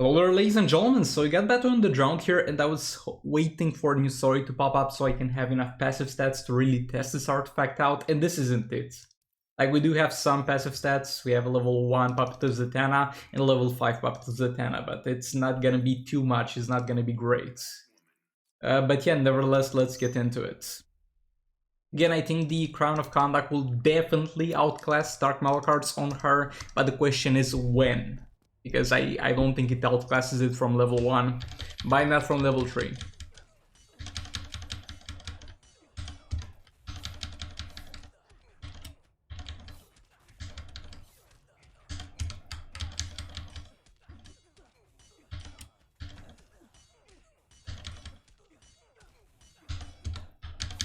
Hello there, ladies and gentlemen, so we got back on the ground here and I was waiting for a new story to pop up so I can have enough passive stats to really test this artifact out, and this isn't it. Like, we do have some passive stats. We have a level 1 puppet of Zatanna and a level 5 puppet of Zatanna, but it's not gonna be too much, it's not gonna be great. But yeah, nevertheless, let's get into it. Again, I think the Crown of Conduct will definitely outclass Dark Metal cards on her, but the question is when. Because I don't think it outclasses it from level 1, by not from level 3.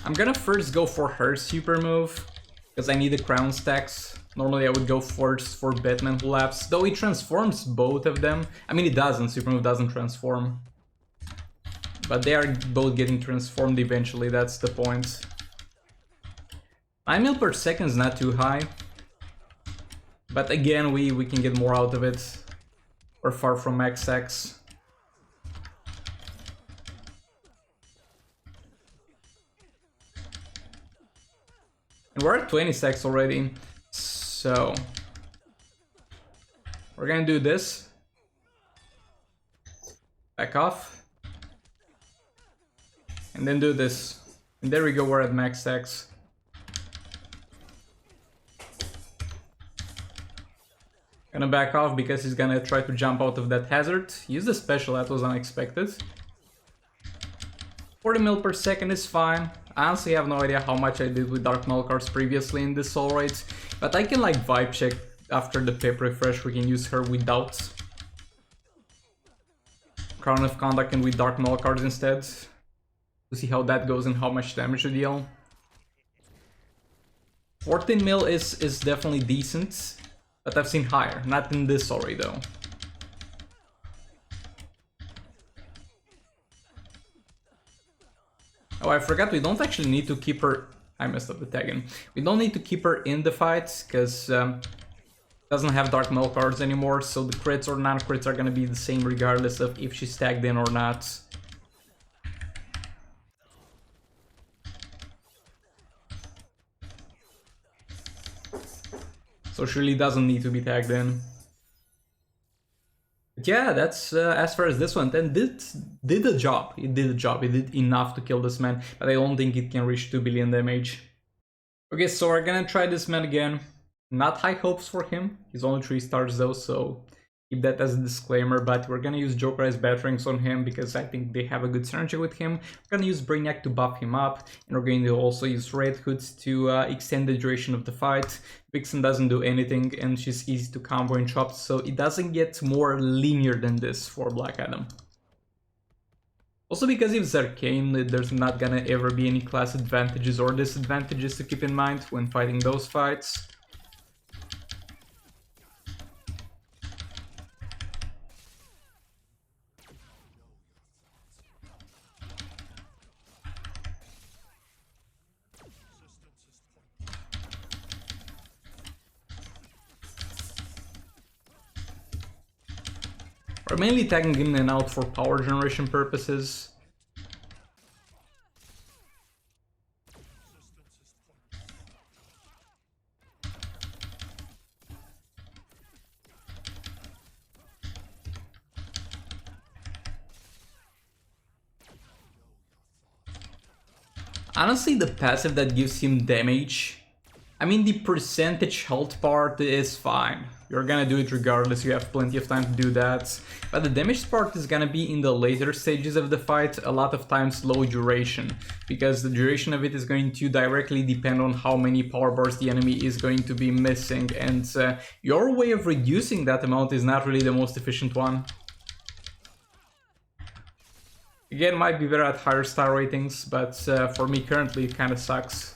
I'm gonna first go for her super move, because I need the crown stacks. Normally I would go first for Batman Collapse, though it transforms both of them. I mean, it doesn't, super move doesn't transform. But they are both getting transformed eventually, that's the point. 9 mil per second is not too high. But again, we can get more out of it. We're far from XX. And we're at 20 stacks already. So we're gonna do this. Back off. And then do this. And there we go, we're at max stacks. Gonna back off because he's gonna try to jump out of that hazard. Use the special, that was unexpected. 40 mil per second is fine. I honestly have no idea how much I did with Dark Metal cards previously in this soul rate, but I can like vibe check after the pip refresh. We can use her without Crown of Conduct and with Dark Metal cards instead, to see how that goes and how much damage to deal. 14 mil is definitely decent, but I've seen higher, not in this soul rate though. Oh, I forgot, we don't actually need to keep her... I messed up the tagging. We don't need to keep her in the fight, because doesn't have Dark Metal cards anymore, so the crits or non-crits are gonna be the same regardless of if she's tagged in or not. So she really doesn't need to be tagged in. But yeah, that's as far as this one. Then did the job. It did the job. It did enough to kill this man, but I don't think it can reach 2 billion damage. Okay, so we're gonna try this man again. Not high hopes for him. He's only 3 stars though, so keep that as a disclaimer. But we're gonna use Jokarized Batarangs on him because I think they have a good synergy with him. We're gonna use Brainiac to buff him up, and we're going to also use Red Hood to extend the duration of the fight. Vixen doesn't do anything, and she's easy to combo and chop, so it doesn't get more linear than this for Black Adam. Also, because if it's arcane, there's not gonna ever be any class advantages or disadvantages to keep in mind when fighting those fights. We're mainly tagging in and out for power generation purposes. Honestly, the passive that gives him damage, I mean, the percentage health part is fine. You're gonna do it regardless, you have plenty of time to do that. But the damage part is gonna be in the later stages of the fight, a lot of times low duration, because the duration of it is going to directly depend on how many power bars the enemy is going to be missing, and your way of reducing that amount is not really the most efficient one. Again, might be better at higher star ratings, but for me currently it kinda sucks.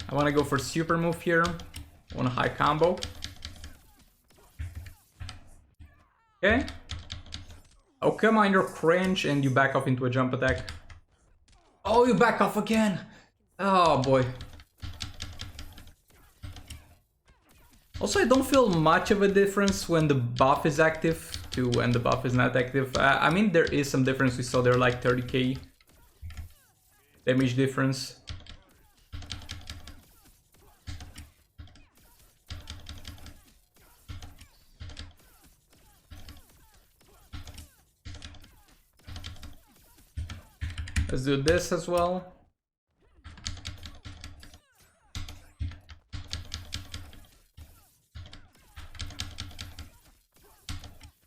I want to go for super move here. I want a high combo. Okay. Oh, come on, you're cringe, and you back off into a jump attack. Oh, Oh, you back off again! Oh boy. Also, I don't feel much of a difference when the buff is active to when the buff is not active. I mean, there is some difference. We saw there like 30k damage difference. Let's do this as well.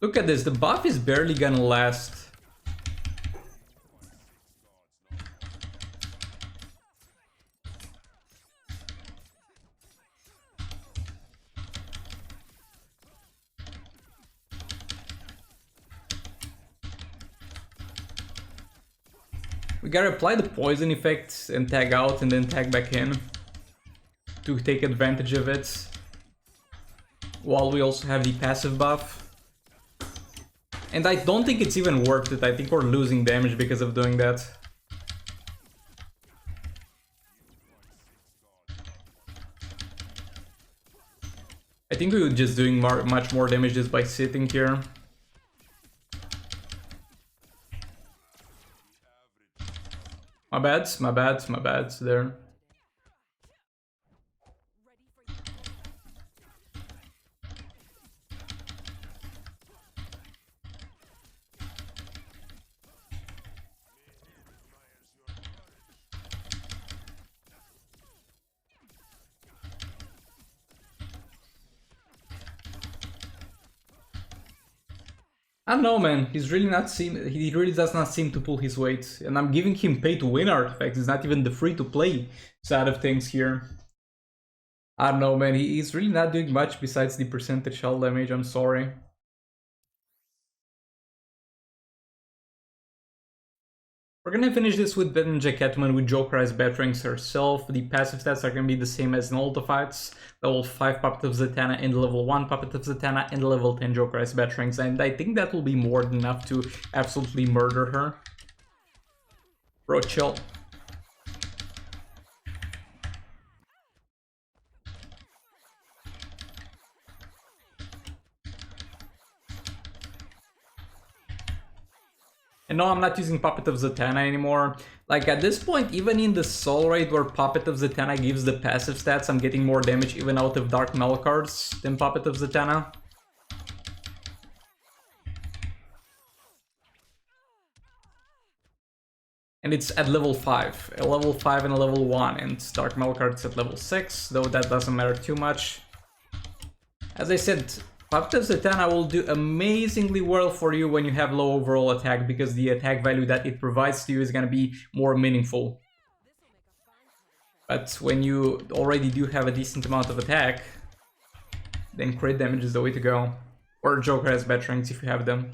Look at this, the buff is barely gonna last. We gotta apply the poison effect and tag out and then tag back in to take advantage of it, while we also have the passive buff. And I don't think it's even worth it. I think we're losing damage because of doing that. I think we were just doing much more damage just by sitting here. My bad there. I don't know, man. He really does not seem to pull his weight. And I'm giving him pay to win artifacts. It's not even the free to play side of things here. I don't know, man. He's really not doing much besides the percentage hull damage. I'm sorry. We're gonna finish this with Ninja Catwoman with Jokarized Batarangs herself. The passive stats are gonna be the same as in all the fights. Level 5 Puppet of Zatanna and level 1 Puppet of Zatanna and level 10 Jokarized Batarangs. And I think that will be more than enough to absolutely murder her. Bro, chill. And no, I'm not using Puppet of Zatanna anymore. Like, at this point, even in the Soul Raid where Puppet of Zatanna gives the passive stats, I'm getting more damage even out of Dark Mel cards than Puppet of Zatanna. And it's at level 5. A level 5 and a level 1, and Dark Mel cards at level 6, though that doesn't matter too much. As I said, Puppet of Zatanna will do amazingly well for you when you have low overall attack, because the attack value that it provides to you is gonna be more meaningful. But when you already do have a decent amount of attack, then crit damage is the way to go. Or Jokarized Batarangs if you have them.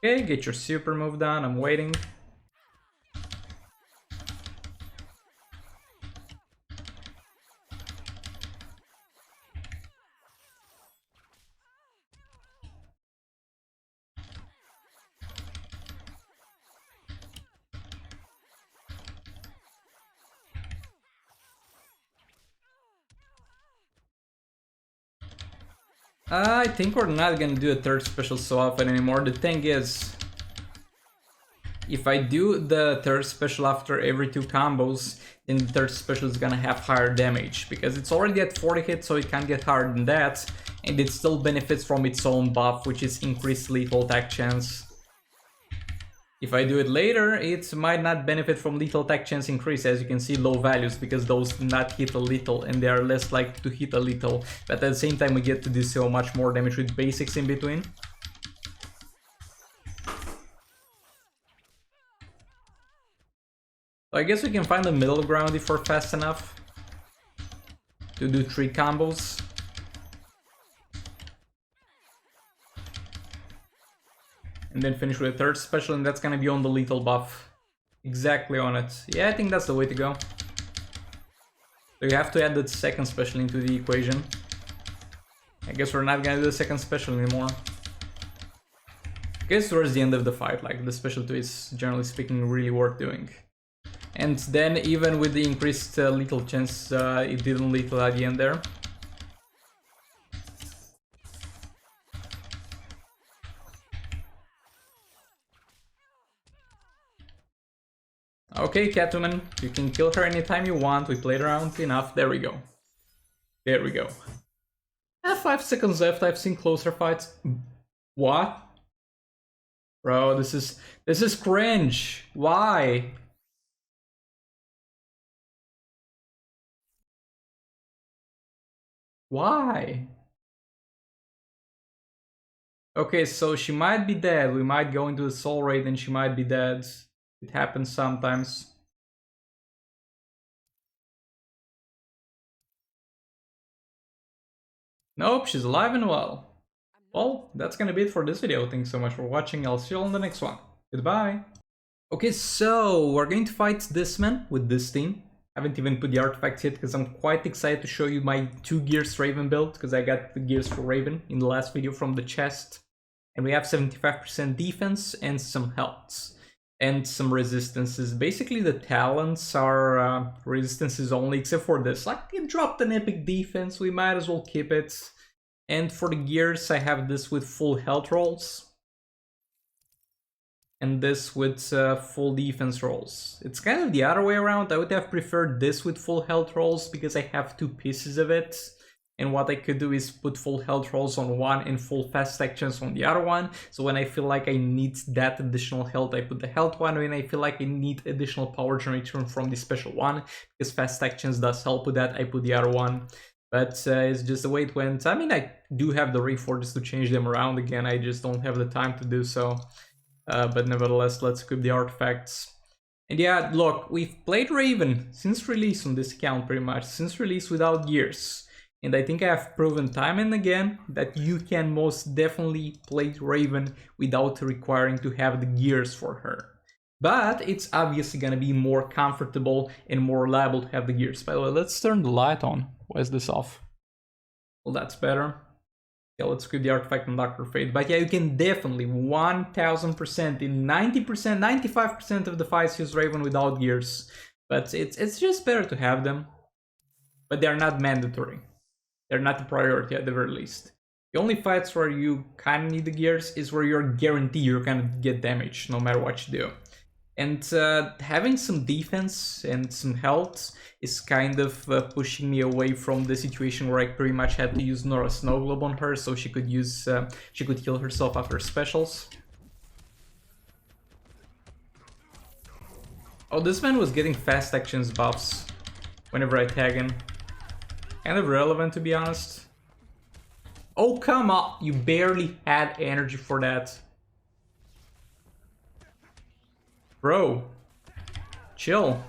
Okay, get your super move done, I'm waiting. I think we're not gonna do a third special so often anymore. The thing is, if I do the third special after every 2 combos, then the third special is gonna have higher damage, because it's already at 40 hits, so it can't get higher than that, and it still benefits from its own buff, which is increased lethal attack chance. If I do it later, it might not benefit from lethal attack chance increase, as you can see low values, because those do not hit a lethal and they are less likely to hit a lethal. But at the same time we get to do so much more damage with basics in between. So I guess we can find the middle ground if we're fast enough to do 3 combos. And then finish with a third special, and that's gonna be on the lethal buff. Exactly on it. Yeah, I think that's the way to go. So you have to add the second special into the equation. I guess we're not gonna do the second special anymore. I guess towards the end of the fight, like, the special 2 is, generally speaking, really worth doing. And then, even with the increased lethal chance, it didn't lethal at the end there. Okay, Catwoman, you can kill her anytime you want. We played around enough. There we go. There we go. 5 seconds left. I've seen closer fights. What? Bro, this is cringe. Why? Why? Okay, so she might be dead. We might go into the soul raid and she might be dead. It happens sometimes. Nope, she's alive and well. Well, that's gonna be it for this video. Thanks so much for watching. I'll see you on the next one. Goodbye. Okay, so we're going to fight this man with this team. I haven't even put the artifacts yet because I'm quite excited to show you my 2 Gears Raven build, because I got the Gears for Raven in the last video from the chest. And we have 75% defense and some health and some resistances. Basically the talents are resistances only, except for this. Like, it dropped an epic defense, we might as well keep it. And for the gears, I have this with full health rolls. And this with full defense rolls. It's kind of the other way around. I would have preferred this with full health rolls because I have 2 pieces of it. And what I could do is put full health rolls on one and full fast actions on the other one. So when I feel like I need that additional health, I put the health one. When I feel like I need additional power generation from the special one, because fast actions does help with that, I put the other one. But it's just the way it went. I mean, I do have the reforges to change them around again. I just don't have the time to do so. But nevertheless, let's equip the artifacts. And yeah, look, we've played Raven since release on this account pretty much. Since release without gears. And I think I have proven time and again that you can most definitely play Raven without requiring to have the gears for her. But it's obviously gonna be more comfortable and more reliable to have the gears. By the way, let's turn the light on. Why is this off? Well, that's better. Yeah, let's equip the artifact on Dr. Fate. But yeah, you can definitely 1000% in 90%, 95% of the fights use Raven without gears. But it's just better to have them. But they are not mandatory. They're not a priority at the very least. The only fights where you kind of need the gears is where you're guaranteed you're gonna get damage no matter what you do. And having some defense and some health is kind of pushing me away from the situation where I pretty much had to use Nora Snow Globe on her so she could heal herself after specials. Oh, this man was getting fast actions buffs whenever I tag him. Kind of relevant, to be honest. Oh, come on! You barely had energy for that. Bro. Chill.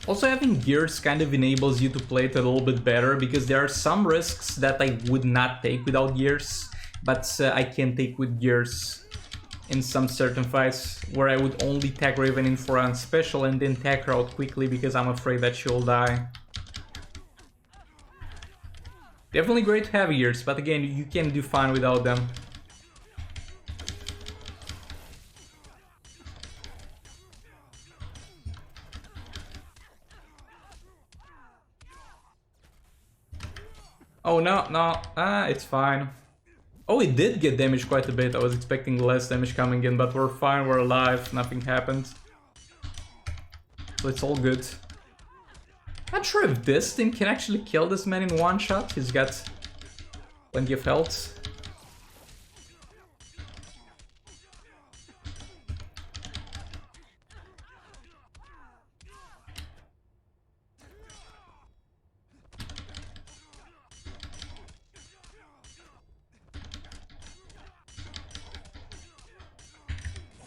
Also, having gears kind of enables you to play it a little bit better, because there are some risks that I would not take without gears, but I can take with gears in some certain fights, where I would only tag Raven in for a special and then tag her out quickly because I'm afraid that she'll die. Definitely great to have gears, but again, you can do fine without them. Oh no, it's fine. Oh, it did get damaged quite a bit. I was expecting less damage coming in, but we're fine, we're alive, nothing happened. So it's all good. Not sure if this thing can actually kill this man in one shot. He's got plenty of health.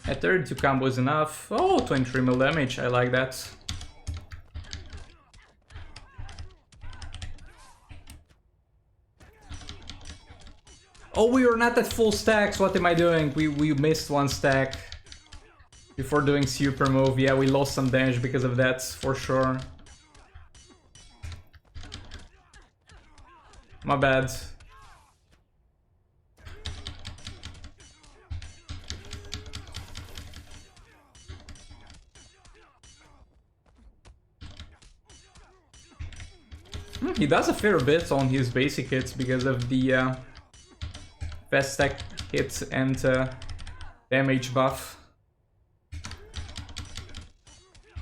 A 32 combo is enough. Oh, 23 mil damage, I like that. Oh, we were not at full stacks. What am I doing? We missed one stack before doing super move. Yeah, we lost some damage because of that, for sure. My bad. He does a fair bit on his basic hits because of the fast stack hits and damage buff.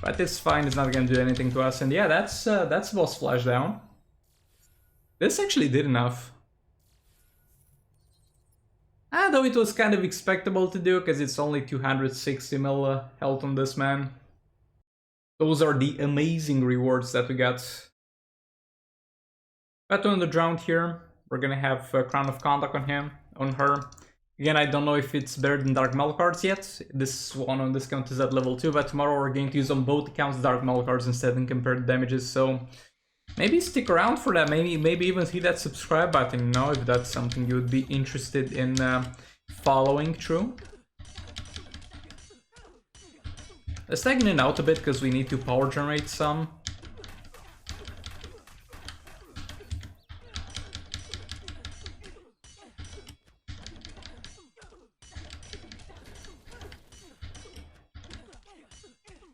But it's fine, it's not gonna do anything to us. And yeah, that's boss flash down. This actually did enough. Though it was kind of expectable to do, because it's only 260 mil health on this man. Those are the amazing rewards that we got. But on the drowned here, we're gonna have Crown of Contact on her. Again, I don't know if it's better than Dark Maul cards yet. This one on this count is at level 2, but tomorrow we're going to use on both accounts Dark Maul cards instead and compare the damages, so maybe stick around for that, maybe even hit that subscribe button, you know, if that's something you would be interested in following through. Let's tag it out a bit because we need to power generate some.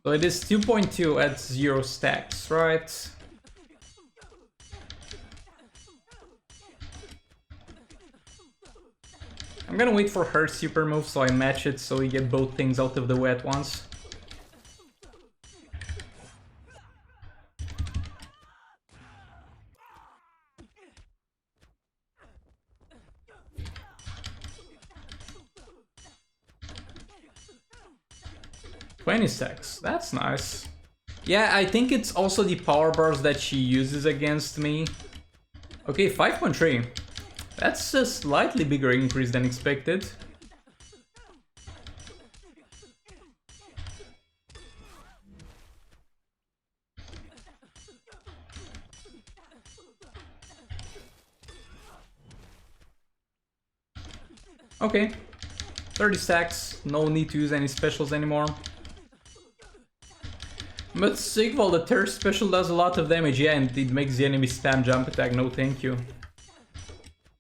So it is 2.2 at 0 stacks, right? I'm gonna wait for her super move so I match it so we get both things out of the way at once. $20 that's nice. Yeah, I think it's also the power bars that she uses against me. Okay, 5.3. That's a slightly bigger increase than expected. Okay, 30 stacks, no need to use any specials anymore. But Sigval, the third special does a lot of damage, yeah, and it makes the enemy spam jump attack, no thank you.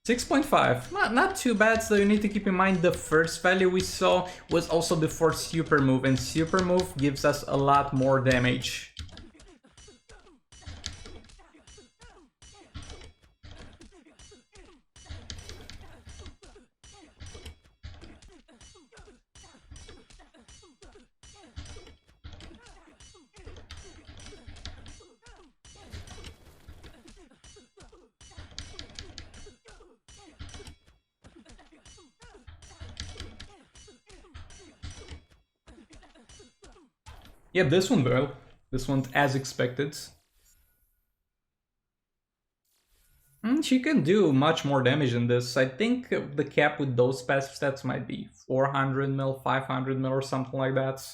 6.5, not too bad, so you need to keep in mind the first value we saw was also before super move, and super move gives us a lot more damage. Yeah, this one well. This one as expected. She can do much more damage than this. I think the cap with those passive stats might be 400 mil, 500 mil or something like that.